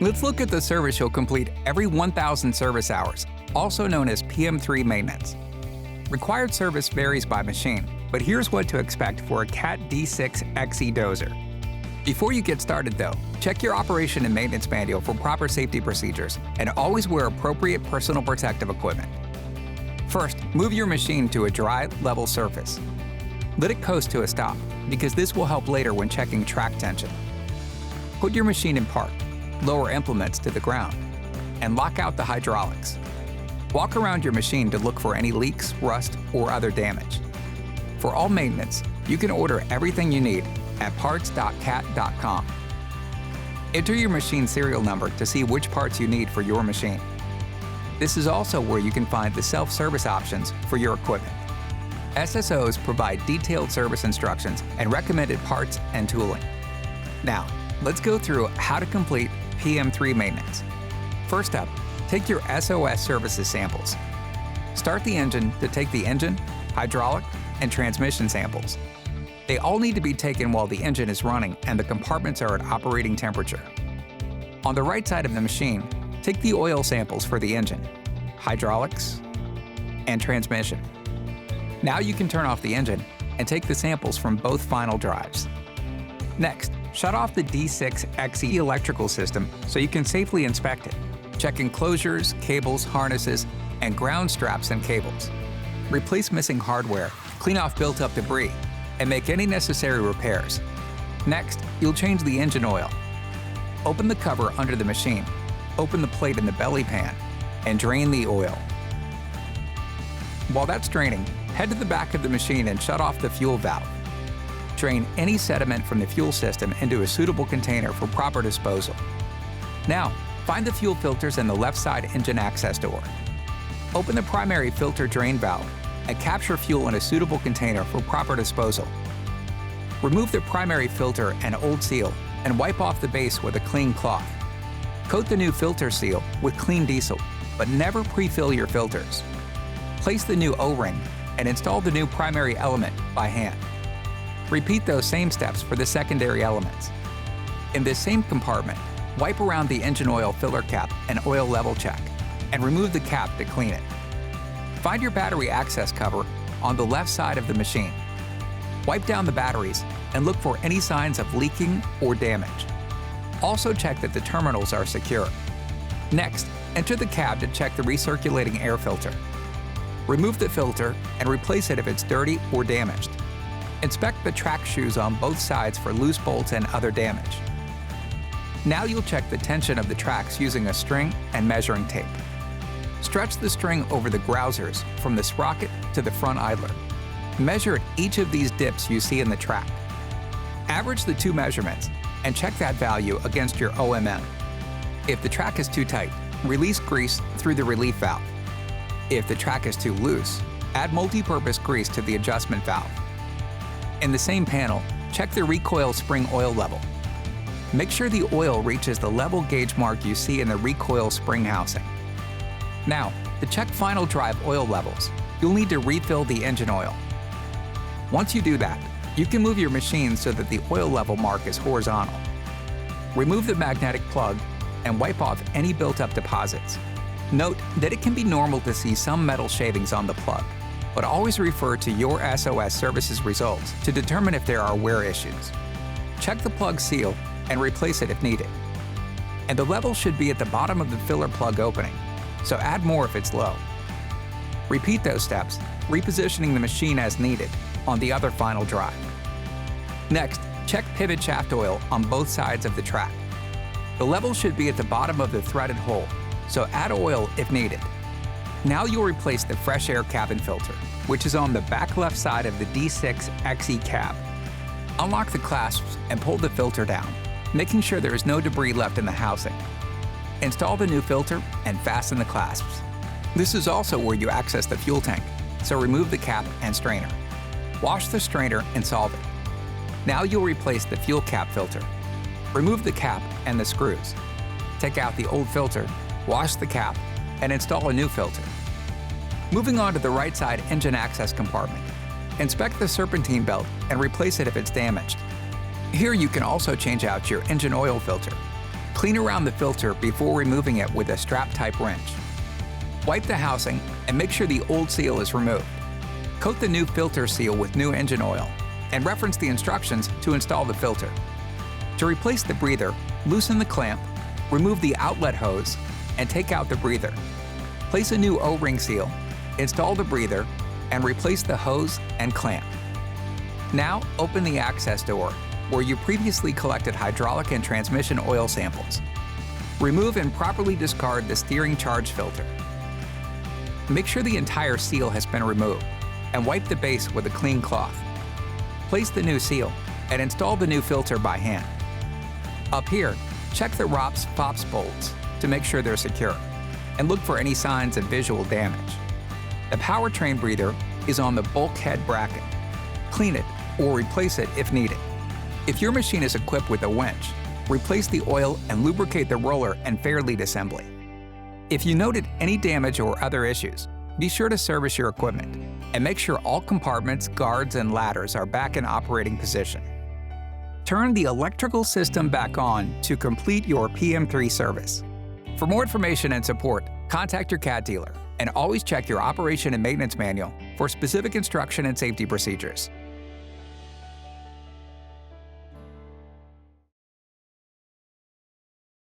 Let's look at the service you'll complete every 1,000 service hours, also known as PM3 maintenance. Required service varies by machine, but here's what to expect for a Cat D6 XE dozer. Before you get started though, check your operation and maintenance manual for proper safety procedures and always wear appropriate personal protective equipment. First, move your machine to a dry, level surface. Let it coast to a stop, because this will help later when checking track tension. Put your machine in park, lower implements to the ground, and lock out the hydraulics. Walk around your machine to look for any leaks, rust, or other damage. For all maintenance, you can order everything you need at parts.cat.com. Enter your machine serial number to see which parts you need for your machine. This is also where you can find the self-service options for your equipment. SSOs provide detailed service instructions and recommended parts and tooling. Now, let's go through how to complete PM3 maintenance. First up, take your SOS services samples. Start the engine to take the engine, hydraulic, and transmission samples. They all need to be taken while the engine is running and the compartments are at operating temperature. On the right side of the machine, take the oil samples for the engine, hydraulics, and transmission. Now you can turn off the engine and take the samples from both final drives. Next, shut off the D6 XE electrical system so you can safely inspect it. Check enclosures, cables, harnesses, and ground straps and cables. Replace missing hardware, clean off built-up debris, and make any necessary repairs. Next, you'll change the engine oil. Open the cover under the machine, open the plate in the belly pan, and drain the oil. While that's draining, head to the back of the machine and shut off the fuel valve. Drain any sediment from the fuel system into a suitable container for proper disposal. Now, find the fuel filters in the left side engine access door. Open the primary filter drain valve and capture fuel in a suitable container for proper disposal. Remove the primary filter and old seal and wipe off the base with a clean cloth. Coat the new filter seal with clean diesel, but never pre-fill your filters. Place the new O-ring and install the new primary element by hand. Repeat those same steps for the secondary elements. In this same compartment, wipe around the engine oil filler cap and oil level check, and remove the cap to clean it. Find your battery access cover on the left side of the machine. Wipe down the batteries and look for any signs of leaking or damage. Also check that the terminals are secure. Next, enter the cab to check the recirculating air filter. Remove the filter and replace it if it's dirty or damaged. Inspect the track shoes on both sides for loose bolts and other damage. Now you'll check the tension of the tracks using a string and measuring tape. Stretch the string over the grousers from the sprocket to the front idler. Measure at each of these dips you see in the track. Average the two measurements and check that value against your OMM. If the track is too tight, release grease through the relief valve. If the track is too loose, add multi-purpose grease to the adjustment valve. In the same panel, check the recoil spring oil level. Make sure the oil reaches the level gauge mark you see in the recoil spring housing. Now, to check final drive oil levels, you'll need to refill the engine oil. Once you do that, you can move your machine so that the oil level mark is horizontal. Remove the magnetic plug and wipe off any built-up deposits. Note that it can be normal to see some metal shavings on the plug, but always refer to your SOS services results to determine if there are wear issues. Check the plug seal and replace it if needed. And the level should be at the bottom of the filler plug opening, so add more if it's low. Repeat those steps, repositioning the machine as needed on the other final drive. Next, check pivot shaft oil on both sides of the track. The level should be at the bottom of the threaded hole, so add oil if needed. Now you'll replace the fresh air cabin filter, which is on the back left side of the D6 XE cab. Unlock the clasps and pull the filter down, making sure there is no debris left in the housing. Install the new filter and fasten the clasps. This is also where you access the fuel tank, so remove the cap and strainer. Wash the strainer and solve it. Now you'll replace the fuel cap filter. Remove the cap and the screws. Take out the old filter, wash the cap, and install a new filter. Moving on to the right side engine access compartment. Inspect the serpentine belt and replace it if it's damaged. Here you can also change out your engine oil filter. Clean around the filter before removing it with a strap-type wrench. Wipe the housing and make sure the old seal is removed. Coat the new filter seal with new engine oil and reference the instructions to install the filter. To replace the breather, loosen the clamp, remove the outlet hose, and take out the breather. Place a new O-ring seal, install the breather, and replace the hose and clamp. Now open the access door where you previously collected hydraulic and transmission oil samples. Remove and properly discard the steering charge filter. Make sure the entire seal has been removed and wipe the base with a clean cloth. Place the new seal and install the new filter by hand. Up here, check the ROPS FOPS bolts to make sure they're secure and look for any signs of visual damage. The powertrain breather is on the bulkhead bracket. Clean it or replace it if needed. If your machine is equipped with a winch, replace the oil and lubricate the roller and fair lead assembly. If you noted any damage or other issues, be sure to service your equipment and make sure all compartments, guards, and ladders are back in operating position. Turn the electrical system back on to complete your PM3 service. For more information and support, contact your CAT dealer and always check your operation and maintenance manual for specific instruction and safety procedures.